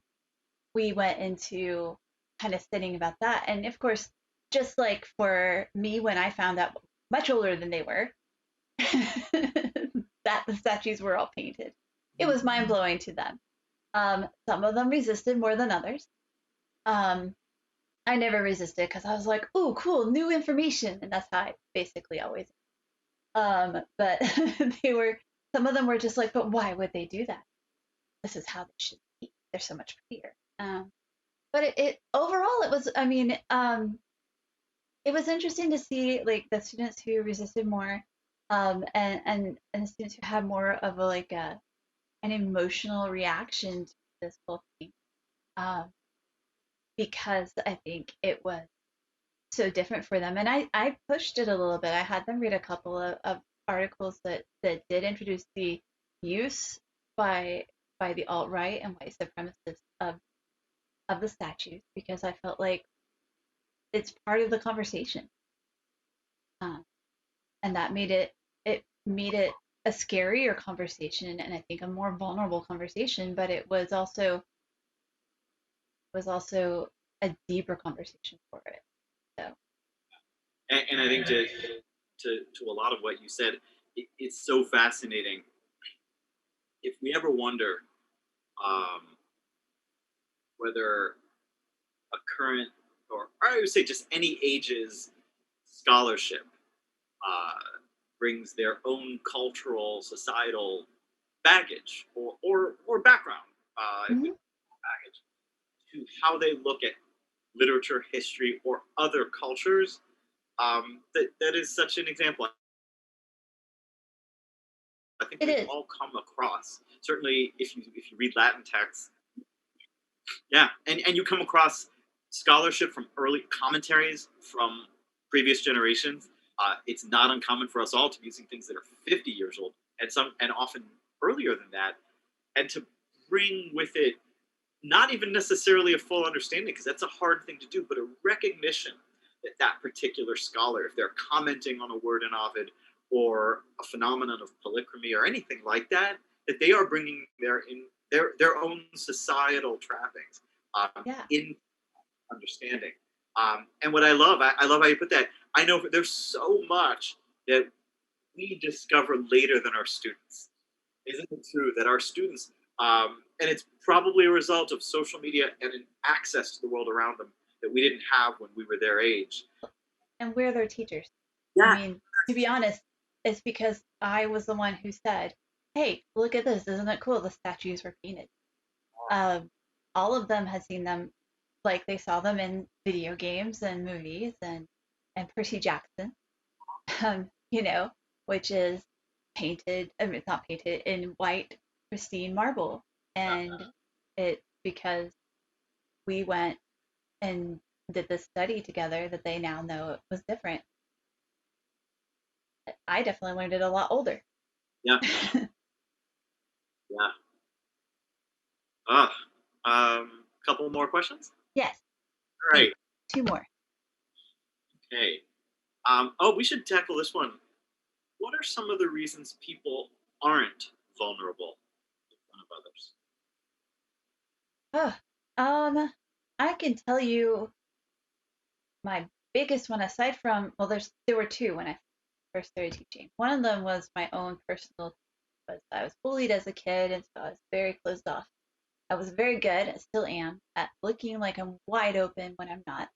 we went into kind of studying about that. And of course, just like for me, when I found out much older than they were, that the statues were all painted, it was mind blowing to them. Some of them resisted more than others. I never resisted because I was like, "Ooh, cool, new information," and that's how I basically always. But some of them were just like, "But why would they do that? This is how they should be. They're so much prettier." But it overall, it was. I mean, it was interesting to see like the students who resisted more, and the students who had more of an emotional reaction to this whole thing. Because I think it was so different for them. And I pushed it a little bit. I had them read a couple of articles that did introduce the use by the alt-right and white supremacists of the statues, because I felt like it's part of the conversation. Um, and that made it a scarier conversation, and I think a more vulnerable conversation, but it was also a deeper conversation for it. So And I think to a lot of what you said, it's so fascinating. If we ever wonder whether a current, or I would say just any age's scholarship brings their own cultural, societal baggage or background, mm-hmm. baggage, to how they look at literature, history, or other cultures, that is such an example. I think It we've is. all come across, certainly if you read Latin texts, yeah, and you come across scholarship from early commentaries from previous generations. It's not uncommon for us all to be using things that are 50 years old, and often earlier than that, and to bring with it not even necessarily a full understanding, because that's a hard thing to do, but a recognition that that particular scholar, if they're commenting on a word in Ovid or a phenomenon of polychromy or anything like that, that they are bringing their own societal trappings Yeah. in understanding. And what I love how you put that. I know there's so much that we discover later than our students. Isn't it true that our students, and it's probably a result of social media and an access to the world around them that we didn't have when we were their age. And we're their teachers. I Yeah, mean, to be honest, it's because I was the one who said, "Hey, look at this! Isn't it cool? The statues were painted." Um, all of them had seen them, like they saw them in video games and movies, and Percy Jackson, you know, which is painted. I mean, it's not painted in white, pristine marble, and it's because we went and did this study together that they now know it was different. I definitely learned it a lot older. yeah, yeah. Ah, couple more questions. Yes, All and right. two more. Okay. Oh, we should tackle this one. What are some of the reasons people aren't vulnerable in front of others? Oh, I can tell you my biggest one aside from, well, there were two when I first started teaching. One of them was my own personal, was I was bullied as a kid, and so I was very closed off. I was very good, and still am, at looking like I'm wide open when I'm not,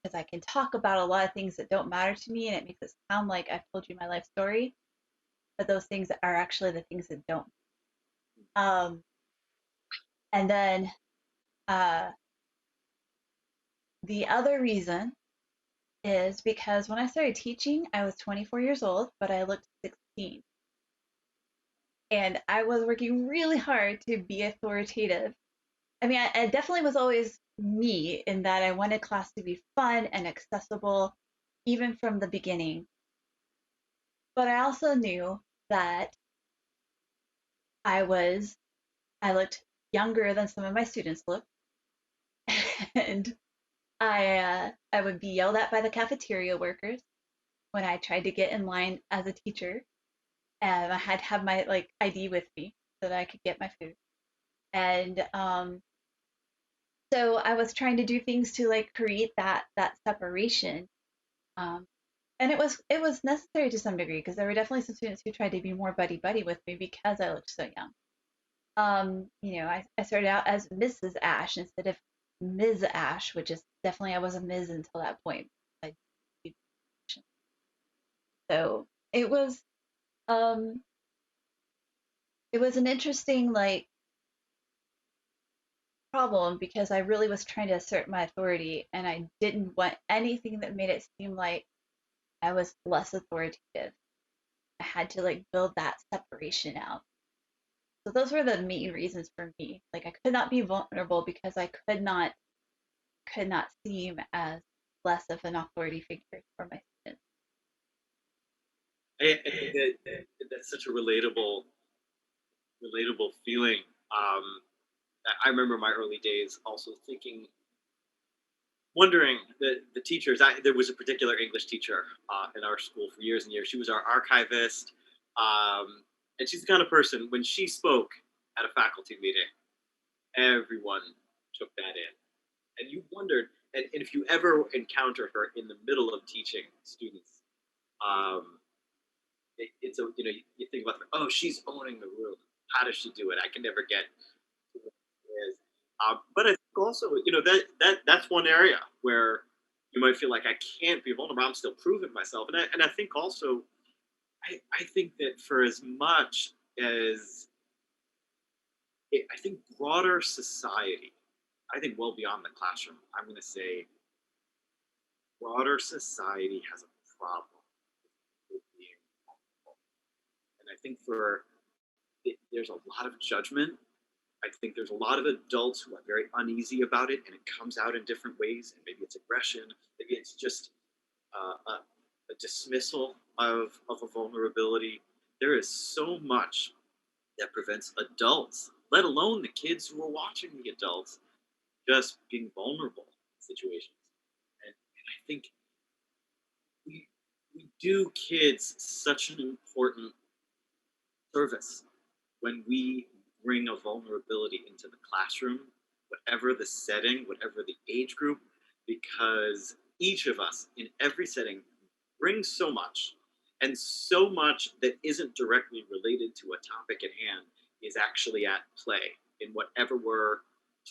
because I can talk about a lot of things that don't matter to me, and it makes it sound like I've told you my life story, but those things are actually the things that don't. Um, and then uh, the other reason is because when I started teaching, I was 24 years old, but I looked 16. And I was working really hard to be authoritative. I mean, I definitely was always me in that I wanted class to be fun and accessible, even from the beginning. But I also knew that I was, I looked younger than some of my students looked. And I would be yelled at by the cafeteria workers when I tried to get in line as a teacher, and I had to have my like ID with me so that I could get my food. And so I was trying to do things to like create that separation. Um, and it was necessary to some degree because there were definitely some students who tried to be more buddy buddy with me because I looked so young. I started out as Mrs. Ash instead of Ms. Ash, which is definitely I was a Ms. until that point. I, so um it was an interesting like problem because I really was trying to assert my authority and I didn't want anything that made it seem like I was less authoritative. I had to like build that separation out. So those were the main reasons for me. Like I could not be vulnerable because I could not seem as less of an authority figure for my students. I think that's such a relatable feeling. Um, I remember my early days also thinking, wondering the teachers. There was a particular English teacher in our school for years and years. She was our archivist, and she's the kind of person when she spoke at a faculty meeting, everyone took that in, and you wondered. And if you ever encounter her in the middle of teaching students, um, it's a you think about oh she's owning the room. How does she do it? I can never get to what it is. But I think also that's one area where you might feel like I can't be vulnerable. I'm still proving myself, and I think also I think that for as much as I think broader society, I think well beyond the classroom. I'm going to say broader society has a problem with being vulnerable. And I think there's a lot of judgment. I think there's a lot of adults who are very uneasy about it, and it comes out in different ways. And maybe it's aggression, maybe it's just a dismissal of a vulnerability. There is so much that prevents adults, let alone the kids who are watching the adults, just being vulnerable in situations. And I think we, we do kids such an important service when we bring a vulnerability into the classroom, whatever the setting, whatever the age group, because each of us in every setting brings so much, and so much that isn't directly related to a topic at hand is actually at play in whatever we're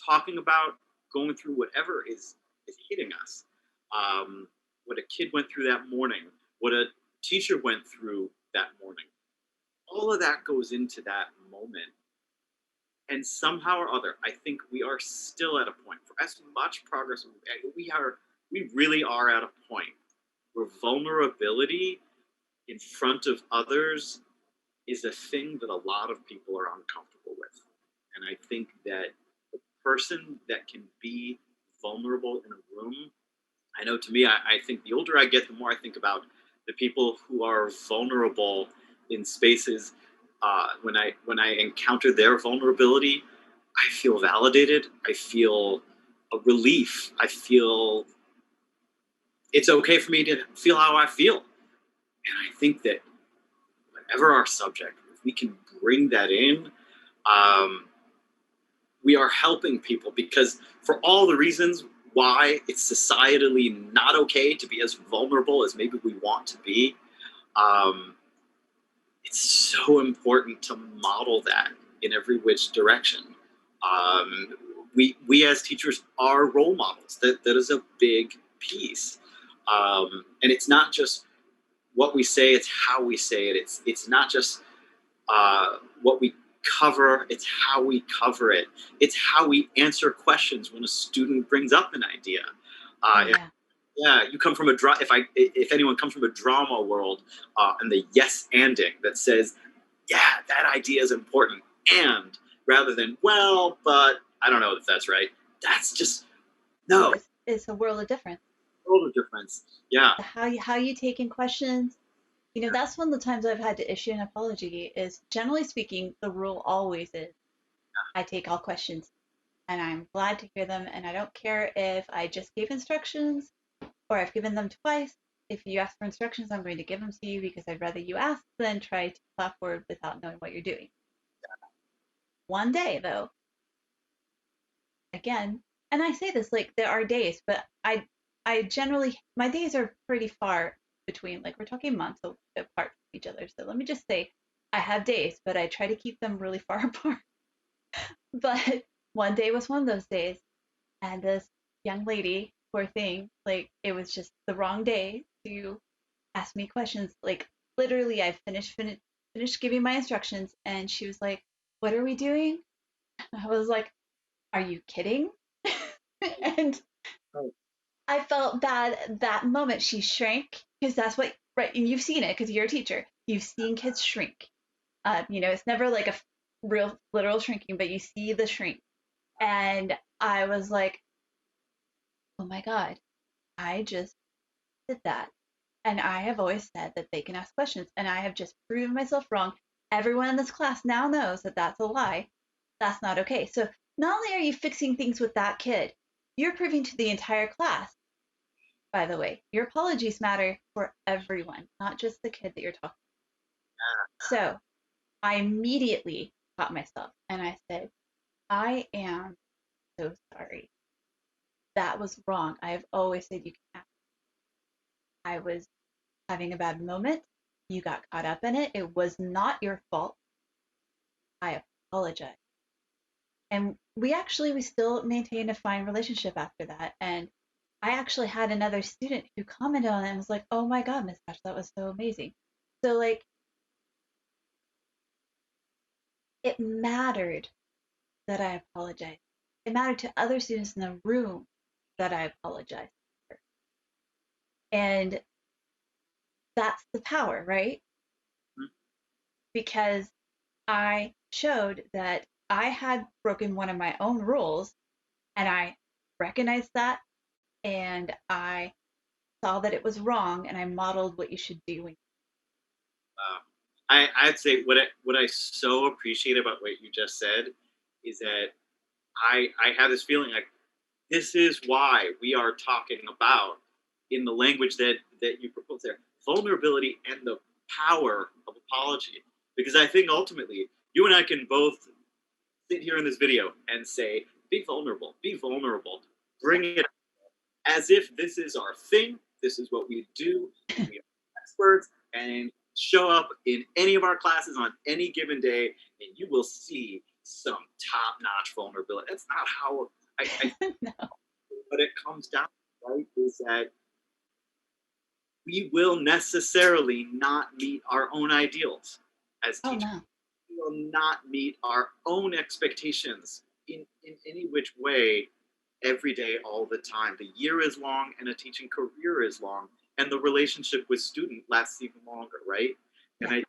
talking about, going through whatever is hitting us. What a kid went through that morning, what a teacher went through that morning, all of that goes into that moment. And somehow or other, I think we are still at a point, for as much progress we really are at a point where vulnerability in front of others is a thing that a lot of people are uncomfortable with. And I think that the person that can be vulnerable in a room, I know to me, I think the older I get, the more I think about the people who are vulnerable in spaces. When I encounter their vulnerability, I feel validated. I feel a relief. I feel it's okay for me to feel how I feel. And I think that whatever our subject, if we can bring that in, um, we are helping people, because for all the reasons why it's societally not okay to be as vulnerable as maybe we want to be, um, it's so important to model that in every which direction. Um, we as teachers are role models. That is a big piece, and it's not just what we say; it's how we say it. It's not just what we cover; it's how we cover it. It's how we answer questions when a student brings up an idea. Oh, If yeah. Yeah, you come from a if anyone comes from a drama world, and the yes anding that says, yeah, that idea is important, and rather than, well, but I don't know if that's right. That's just Oh, no, it's a world of difference. world of difference. Yeah, How you take in questions. That's one of the times I've had to issue an apology is generally speaking, the rule always is I take all questions and I'm glad to hear them. And I don't care if I just gave instructions or I've given them twice. If you ask for instructions, I'm going to give them to you because I'd rather you ask than try to plow forward without knowing what you're doing. One day, though, again, and I say this like there are days, but I generally my days are pretty far between. Like we're talking months apart from each other. So let me just say I have days, but I try to keep them really far apart. But one day was one of those days, and this young lady, poor thing, like it was just the wrong day to ask me questions. Like literally, I finished giving my instructions, and she was like, "What are we doing?" I was like, "Are you kidding?" And I felt bad that moment. She shrank because that's what, right? And you've seen it because you're a teacher. You've seen kids shrink. It's never like a real literal shrinking, but you see the shrink. And I was like, oh my God, I just did that. And I have always said that they can ask questions, and I have just proven myself wrong. Everyone in this class now knows that that's a lie. That's not okay. So not only are you fixing things with that kid, you're proving to the entire class, by the way, your apologies matter for everyone, not just the kid that you're talking to. So I immediately caught myself and I said, I am so sorry. That was wrong. I have always said you can ask. I was having a bad moment. You got caught up in it. It was not your fault. I apologize. And we still maintained a fine relationship after that. And I actually had another student who commented on it and was like, oh my God, Miss Ash, that was so amazing. So like it mattered that I apologized. It mattered to other students in the room that I apologized. And that's the power, right? because I showed that I had broken one of my own rules, and I recognized that, and I saw that it was wrong, and I modeled what you should do when. I'd say what I so appreciate about what you just said is that I have this feeling like this is why we are talking about in the language that you propose there vulnerability and the power of apology, because I think ultimately you and I can both sit here in this video and say be vulnerable, Yeah. bring it as if this is our thing, this is what we do, we are experts, and show up in any of our classes on any given day, and you will see some top-notch vulnerability. That's not how I No. what it comes down to, right? Is that we will necessarily not meet our own ideals as Oh teachers. no. We will not meet our own expectations in any which way every day, all the time. The year is long and a teaching career is long, and the relationship with student lasts even longer, right? And Yeah.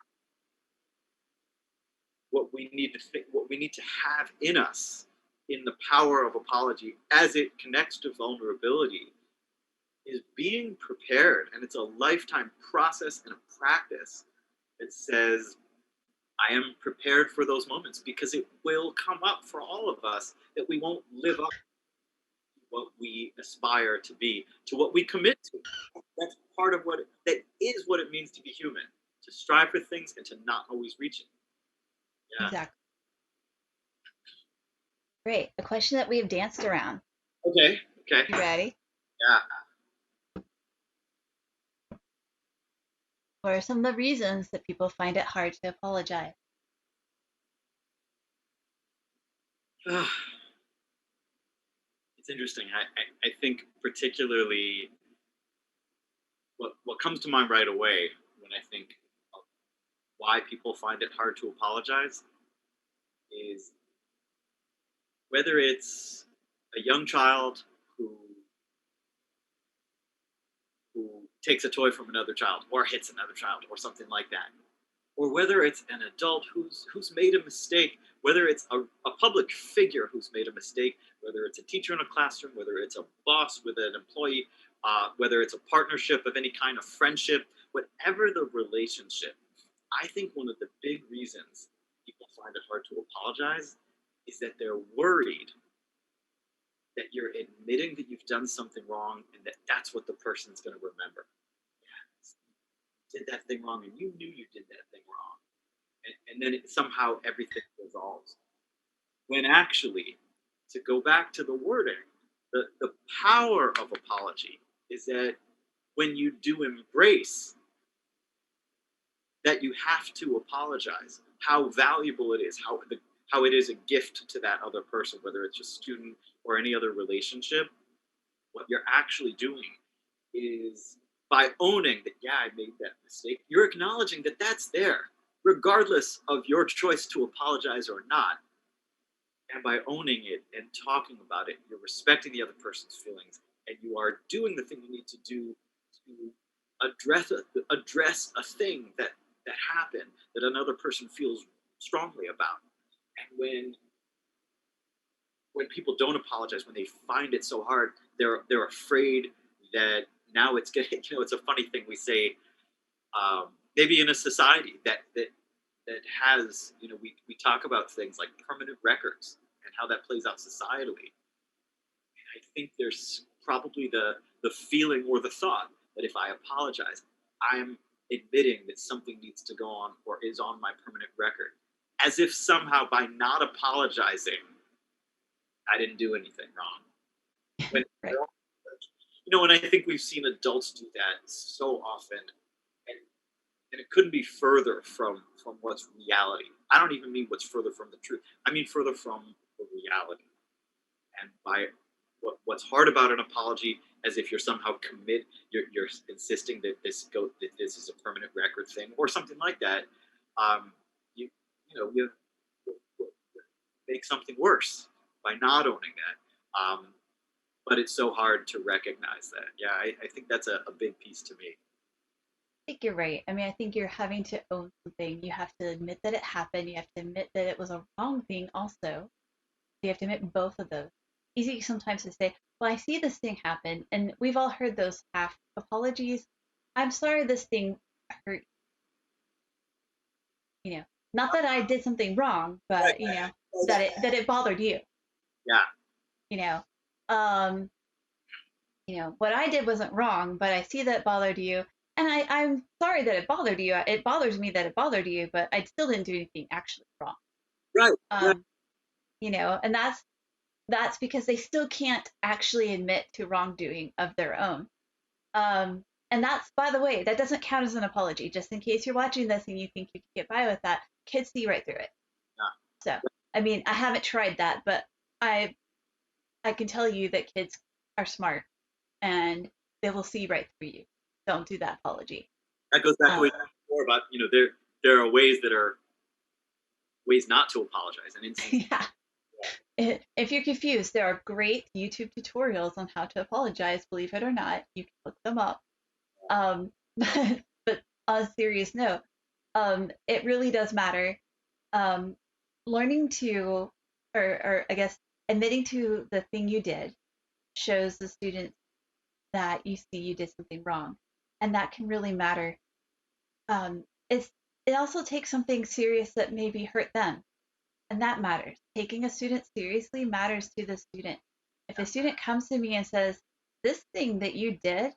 what we need to have in us in the power of apology as it connects to vulnerability is being prepared, and it's a lifetime process and a practice that says I am prepared for those moments because it will come up for all of us that we won't live up to what we aspire to be, to what we commit to. That's part of that is what it means to be human, to strive for things and to not always reach it. Yeah. Exactly. Great. A question that we have danced around. Okay. Okay. You ready? Yeah. What are some of the reasons that people find it hard to apologize? It's interesting. I think particularly what comes to mind right away when I think of why people find it hard to apologize is whether it's a young child who takes a toy from another child or hits another child or something like that, or whether it's an adult who's made a mistake, whether it's a public figure who's made a mistake, whether it's a teacher in a classroom, whether it's a boss with an employee, whether it's a partnership of any kind of friendship, whatever the relationship. I think one of the big reasons people find it hard to apologize is that they're worried that you're admitting that you've done something wrong and that that's what the person's going to remember. Yeah, you did that thing wrong and you knew you did that thing wrong. And then somehow everything resolves. When actually, to go back to the wording, the power of apology is that when you do embrace that you have to apologize, how valuable it is, how it is a gift to that other person, whether it's a student or any other relationship, what you're actually doing is by owning that, yeah, I made that mistake, you're acknowledging that that's there, regardless of your choice to apologize or not. And by owning it and talking about it, you're respecting the other person's feelings and you are doing the thing you need to do to address a thing that happened that another person feels strongly about. And when people don't apologize, when they find it so hard, they're afraid that now it's getting. It's a funny thing we say. Maybe in a society that has, we talk about things like permanent records and how that plays out societally. And I think there's probably the feeling or the thought that if I apologize, I'm admitting that something needs to go on or is on my permanent record, as if somehow by not apologizing, I didn't do anything wrong. When Right. and I think we've seen adults do that so often, and and it couldn't be further from what's reality. I don't even mean what's further from the truth. I mean further from the reality. And by what's hard about an apology, as if you're somehow you're insisting that that this is a permanent record thing or something like that. Um, you you make something worse by not owning that. But it's so hard to recognize that. Yeah, I think that's a big piece to me. think you're right. I mean, I think you're having to own something. You have to admit that it happened. You have to admit that it was a wrong thing also. You have to admit both of those. Easy sometimes to say, well, I see this thing happen, and we've all heard those half apologies. I'm sorry this thing hurt, you know. Not that I did something wrong, Right. but that it bothered you, Yeah. you know. Um, what I did wasn't wrong, but I see that it bothered you, and I'm sorry that it bothered you. It bothers me that it bothered you, but I still didn't do anything actually wrong. Right. Right. Um, and that's because they still can't actually admit to wrongdoing of their own. And that's, by the way, that doesn't count as an apology. Just in case you're watching this and you think you can get by with that, kids see right through it. So, I mean, I haven't tried that, but I I can tell you that kids are smart and they will see right through you. Don't do that apology. That goes back to Um, what you said before about, there are ways that are ways not to apologize and instances. yeah. If you're confused, there are great YouTube tutorials on how to apologize. Believe it or not, you can look them up. Um, but on a serious note, it really does matter. Um, learning to, or I guess admitting to the thing you did shows the students that you see you did something wrong, and that can really matter. It also takes something serious that maybe hurt them, and that matters. Taking a student seriously matters to the student. If a student comes to me and says, "This thing that you did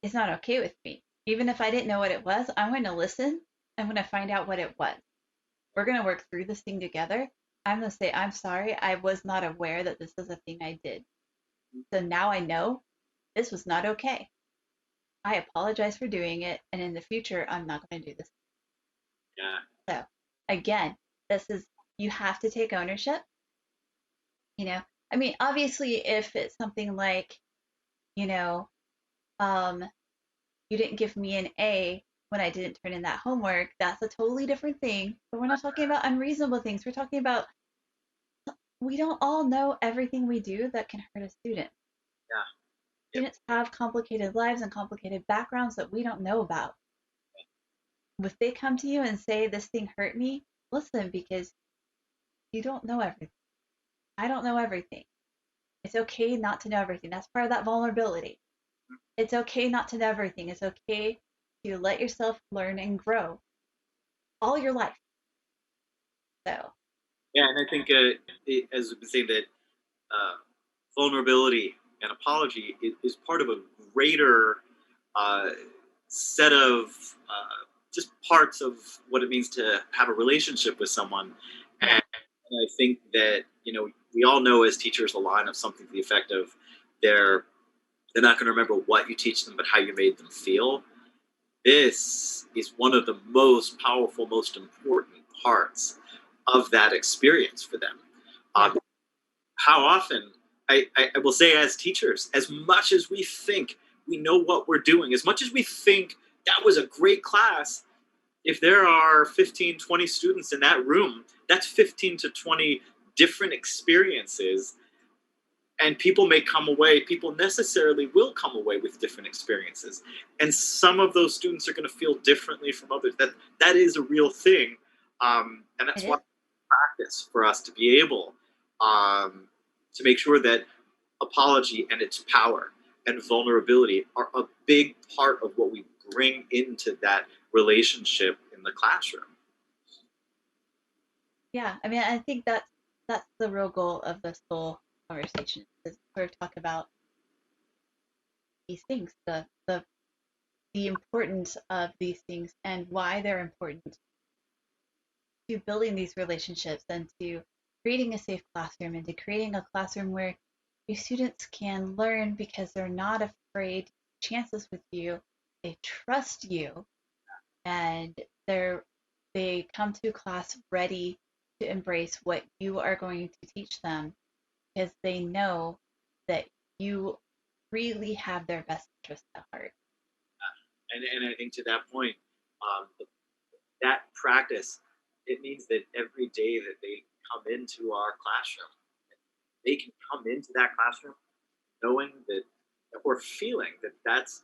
is not okay with me," even if I didn't know what it was, I'm going to listen. I'm going to find out what it was. We're going to work through this thing together. I'm going to say, "I'm sorry. I was not aware that this is a thing I did. So now I know this was not okay. I apologize for doing it. And in the future, I'm not going to do this." Yeah. So again, this is, you have to take ownership. I mean, obviously, if it's something like, you know, um, you didn't give me an A when I didn't turn in that homework, that's a totally different thing. But we're not talking about unreasonable things. We're talking about, we don't all know everything we do that can hurt a student. Yeah. Yep. Students have complicated lives and complicated backgrounds that we don't know about. If they come to you and say, "This thing hurt me," listen, because you don't know everything. I don't know everything. It's okay not to know everything. That's part of that vulnerability. It's okay not to know everything. It's okay to let yourself learn and grow all your life. So, Yeah, and I think, as we've been saying, that uh, vulnerability and apology is part of a greater uh, set of just parts of what it means to have a relationship with someone. yeah, And I think that, we all know as teachers a line of something to the effect of they're they're not going to remember what you teach them, but how you made them feel. This is one of the most powerful, most important parts of that experience for them. yeah, Um, how often, I will say, as teachers, as much as we think we know what we're doing, as much as we think that was a great class, if there are 15, 20 students in that room, that's 15 to 20 different experiences. And people necessarily will come away with different experiences. And some of those students are going to feel differently from others. That is a real thing. And it that's why is. practice for us to be able to make sure that apology and its power and vulnerability are a big part of what we bring into that relationship in the classroom. Yeah, I mean, I think that's the real goal of this whole conversation, is sort of talk about these things, the importance of these things and why they're important to building these relationships and to creating a safe classroom and to creating a classroom where your students can learn because they're not afraid to take chances with you. They trust you, and they come to class ready to embrace what you are going to teach them because they know that you really have their best interest at heart. And I think to that point, um, that practice, it means that every day that they come into our classroom, they can come into that classroom knowing that, or feeling that that's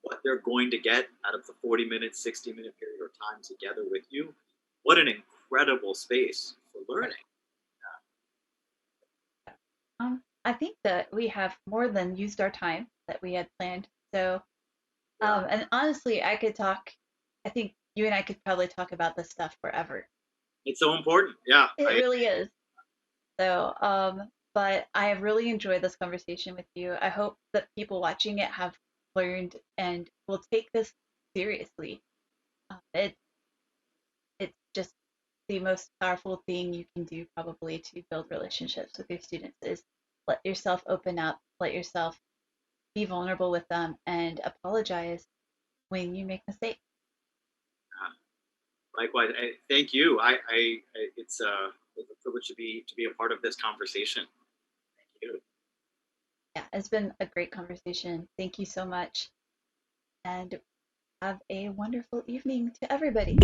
what they're going to get out of the 40-minute, 60-minute period or time together with you, what an incredible space for learning. I think that we have more than used our time that we had planned. So, Yeah, and honestly, I could talk. I think you and I could probably talk about this stuff forever. it's so important. Yeah, It really is. So, but I have really enjoyed this conversation with you. I hope that people watching it have learned and will take this seriously. It it's just the most powerful thing you can do probably to build relationships with your students is let yourself open up, let yourself be vulnerable with them, and apologize when you make mistakes. likewise. Thank you. It's a privilege to be a part of this conversation. Thank you. Yeah, it's been a great conversation. Thank you so much, and have a wonderful evening to everybody.